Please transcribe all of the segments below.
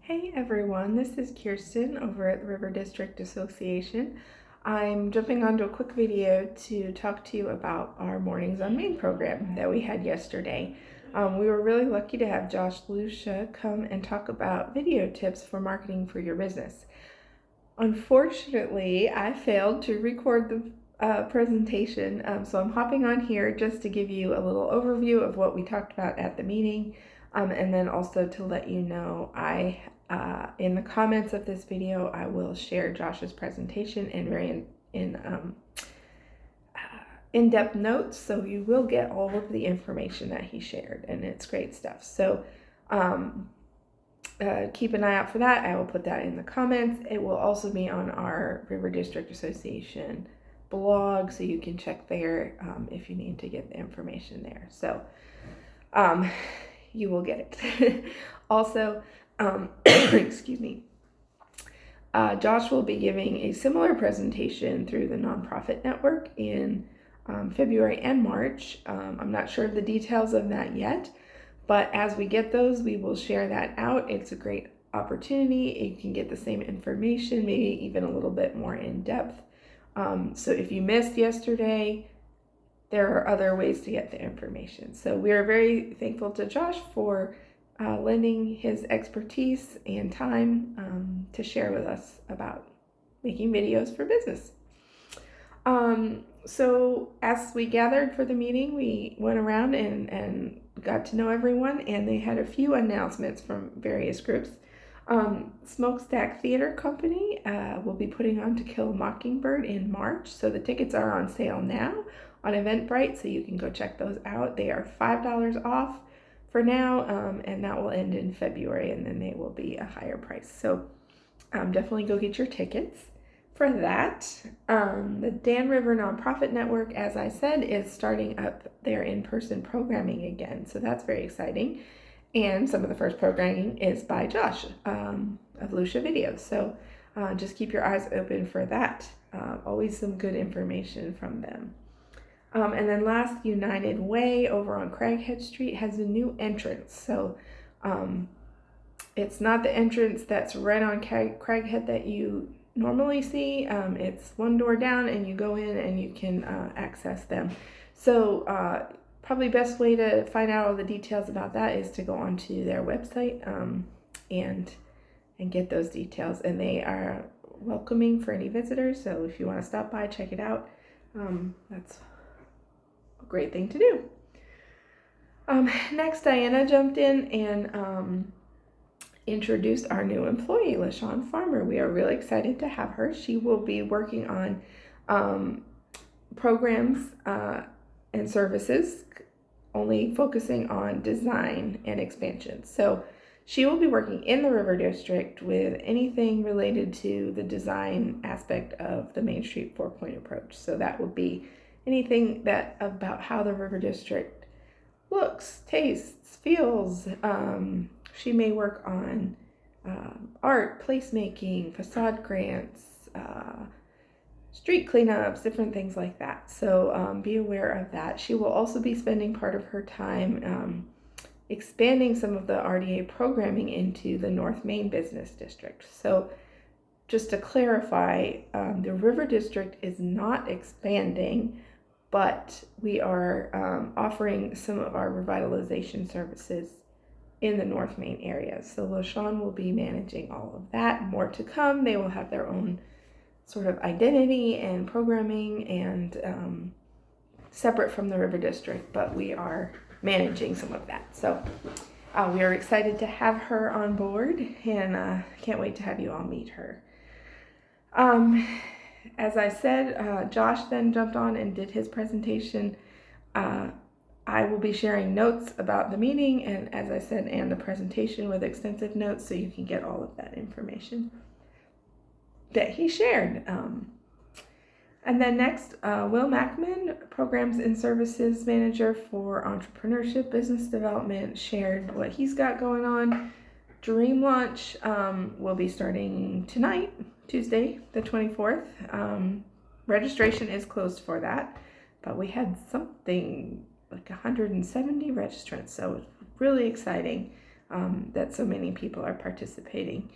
Hey everyone, this is Kirsten over at the River District Association. I'm jumping onto a quick video to talk to you about our Mornings on Main program that we had yesterday. We were really lucky to have Josh Lucia come and talk about video tips for marketing for your business. Unfortunately, I failed to record the presentation, so I'm hopping on here just to give you a little overview of what we talked about at the meeting, and then also to let you know in the comments of this video, I will share Josh's presentation and very in-depth notes, so you will get all of the information that he shared, and it's great stuff. So keep an eye out for that. I will put that in the comments. It will also be on our River District Association blog, so you can check there if you need to get the information there. So you will get it. Also, excuse me, Josh will be giving a similar presentation through the Nonprofit Network in February and March. I'm not sure of the details of that yet, but as we get those, we will share that out. It's a great opportunity. You can get the same information, maybe even a little bit more in depth. So if you missed yesterday, there are other ways to get the information. So we are very thankful to Josh for lending his expertise and time to share with us about making videos for business. So as we gathered for the meeting, we went around and got to know everyone, and they had a few announcements from various groups. Smokestack Theater Company will be putting on To Kill a Mockingbird in March, so the tickets are on sale now on Eventbrite, so you can go check those out. They are $5 off for now, and that will end in February, and then they will be a higher price. So definitely go get your tickets for that. The Dan River Nonprofit Network, as I said, is starting up their in-person programming again, so that's very exciting. And some of the first programming is by Josh of Lucia Videos, so just keep your eyes open for that. Always some good information from them. And then last, United Way over on Craighead Street has a new entrance. So it's not the entrance that's right on Craighead that you normally see. It's one door down and you go in and you can access them. So probably best way to find out all the details about that is to go onto their website and get those details. And they are welcoming for any visitors. So if you want to stop by, check it out. That's great thing to do. Next, Diana jumped in and introduced our new employee, LaShawn Farmer. We are really excited to have her. She will be working on programs and services, only focusing on design and expansion. So she will be working in the River District with anything related to the design aspect of the Main Street 4-point approach. So that will be anything that about how the River District looks, tastes, feels. She may work on art, placemaking, facade grants, street cleanups, different things like that. So be aware of that. She will also be spending part of her time expanding some of the RDA programming into the North Main Business District. So just to clarify, the River District is not expanding, but we are offering some of our revitalization services in the North Main area. So LaShawn will be managing all of that. More to come. They will have their own sort of identity and programming and separate from the River District, but we are managing some of that. So we are excited to have her on board and can't wait to have you all meet her. As I said, Josh then jumped on and did his presentation. I will be sharing notes about the meeting and, as I said, and the presentation with extensive notes so you can get all of that information that he shared. And then next, Will Mackman, Programs and Services Manager for Entrepreneurship Business Development, shared what he's got going on. Dream Launch will be starting tonight, Tuesday, the 24th. Registration is closed for that, but we had something like 170 registrants, so it's really exciting. that so many people are participating.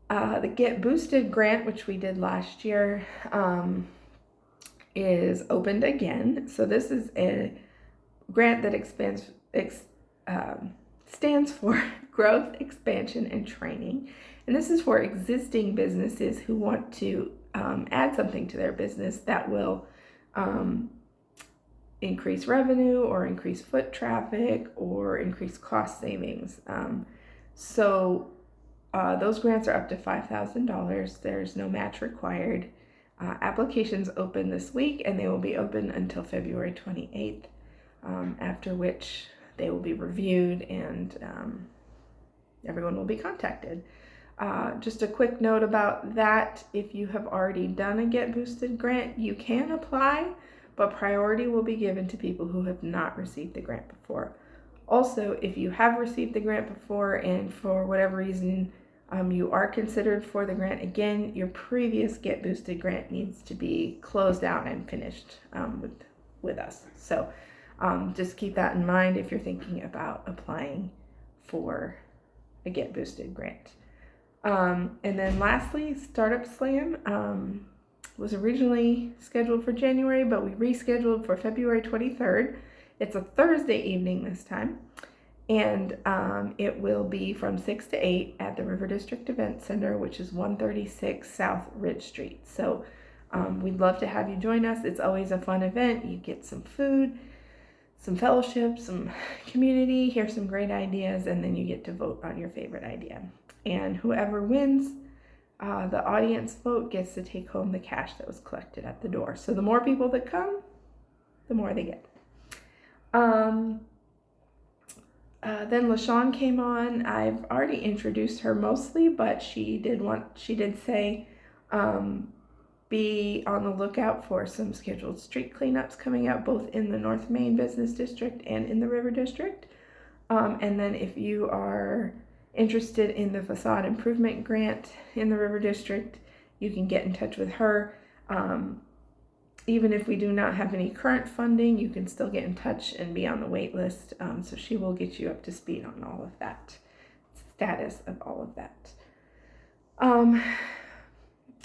The Get Boosted grant, which we did last year, is opened again. So this is a grant that stands for Growth, Expansion, and Training. And this is for existing businesses who want to add something to their business that will increase revenue or increase foot traffic or increase cost savings. Those grants are up to $5,000. There's no match required. Applications open this week, and they will be open until February 28th, after which they will be reviewed and everyone will be contacted. Just a quick note about that: if you have already done a Get Boosted grant, you can apply, but priority will be given to people who have not received the grant before. Also, if you have received the grant before and for whatever reason you are considered for the grant again, your previous Get Boosted grant needs to be closed out and finished with us. So just keep that in mind if you're thinking about applying for a Get Boosted grant. And then lastly, Startup Slam was originally scheduled for January, but we rescheduled for February 23rd. It's a Thursday evening this time, and it will be from 6 to 8 at the River District Event Center, which is 136 South Ridge Street. So we'd love to have you join us. It's always a fun event. You get some food, some fellowship, some community, hear some great ideas, and then you get to vote on your favorite idea. And whoever wins the audience vote gets to take home the cash that was collected at the door. So the more people that come, the more they get. Then LaShawn came on. I've already introduced her mostly, but she did say be on the lookout for some scheduled street cleanups coming up, both in the North Main Business District and in the River District. And then if you are interested in the facade improvement grant in the River District, you can get in touch with her. Even if we do not have any current funding, you can still get in touch and be on the wait list. So she will get you up to speed on all of that, status of all of that.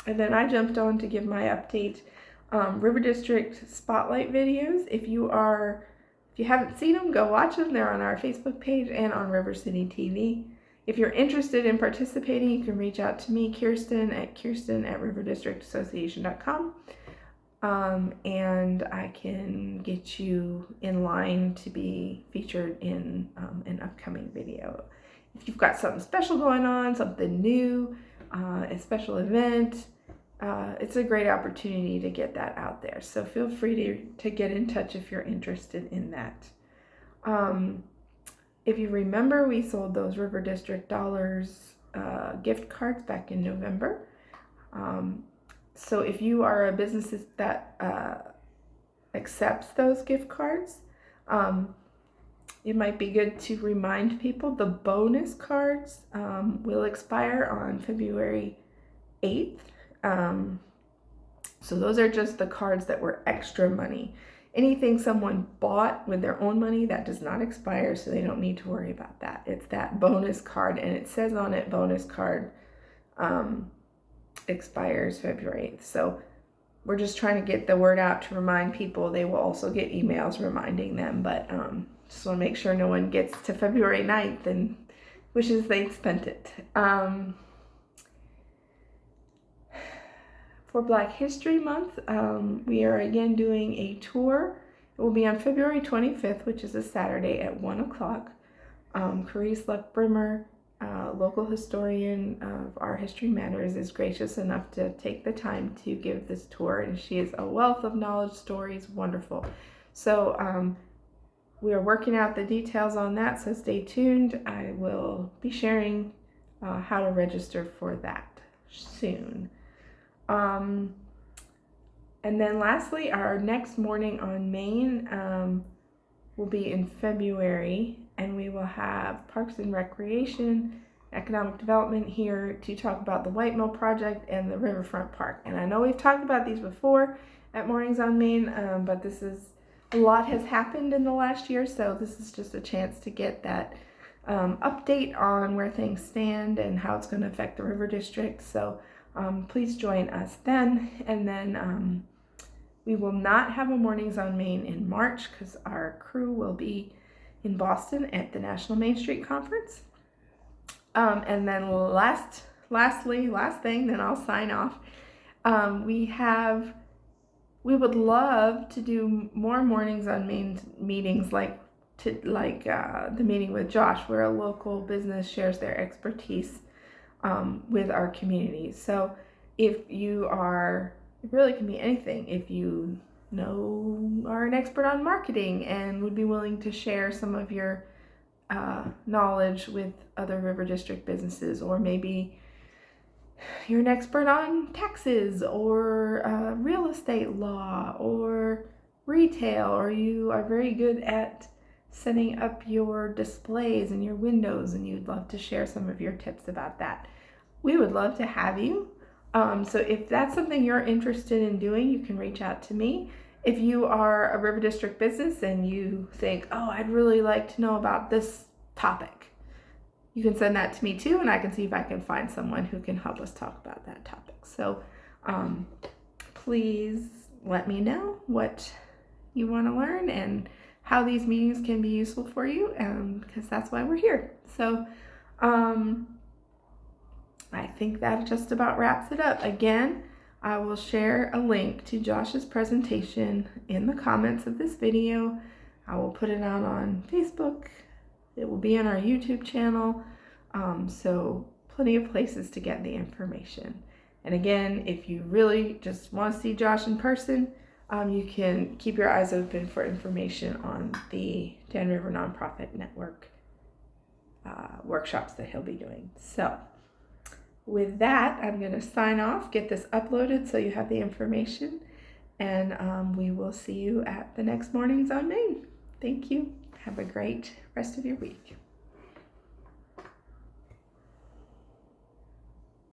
And then I jumped on to give my update. River District Spotlight videos. If you haven't seen them, go watch them. They're on our Facebook page and on River City TV. If you're interested in participating, you can reach out to me, Kirsten at riverdistrictassociation.com. And I can get you in line to be featured in an upcoming video. If you've got something special going on, something new, a special event, it's a great opportunity to get that out there. So feel free to get in touch if you're interested in that. If you remember, we sold those River District Dollars gift cards back in November. So if you are a business that accepts those gift cards, it might be good to remind people the bonus cards will expire on February 8th. So those are just the cards that were extra money. Anything someone bought with their own money, that does not expire, so they don't need to worry about that. It's that bonus card, and it says on it, bonus card expires February 8th. So we're just trying to get the word out to remind people. They will also get emails reminding them, but just want to make sure no one gets to February 9th and wishes they'd spent it. For Black History Month, we are again doing a tour. It will be on February 25th, which is a Saturday at 1 o'clock. Carice Luckbrimmer, local historian of Our History Matters, is gracious enough to take the time to give this tour, and she is a wealth of knowledge, stories, wonderful. So we are working out the details on that, so stay tuned. I will be sharing how to register for that soon. And then lastly, our next Morning on Main will be in February, and we will have Parks and Recreation, Economic Development here to talk about the White Mill Project and the Riverfront Park. And I know we've talked about these before at Mornings on Main, but a lot has happened in the last year, so this is just a chance to get that update on where things stand and how it's going to affect the River District. So please join us then. And then we will not have a Mornings on Main in March because our crew will be in Boston at the National Main Street Conference. And then last thing, then I'll sign off. We would love to do more Mornings on Main meetings like the meeting with Josh, where a local business shares their expertise with our community. So if you are, it really can be anything. If you are an expert on marketing and would be willing to share some of your knowledge with other River District businesses, or maybe you're an expert on taxes or real estate law or retail, or you are very good at setting up your displays and your windows and you'd love to share some of your tips about that, we would love to have you. So if that's something you're interested in doing, you can reach out to me. If you are a River District business and you think, oh, I'd really like to know about this topic, you can send that to me too, and I can see if I can find someone who can help us talk about that topic. So please let me know what you want to learn and how these meetings can be useful for you, because that's why we're here. So I think that just about wraps it up. Again, I will share a link to Josh's presentation in the comments of this video. I will put it out on Facebook. It will be on our YouTube channel. So plenty of places to get the information. And again, if you really just want to see Josh in person, you can keep your eyes open for information on the Dan River Nonprofit Network workshops that he'll be doing. So with that, I'm going to sign off, get this uploaded so you have the information, and we will see you at the next Mornings on Main. Thank you. Have a great rest of your week.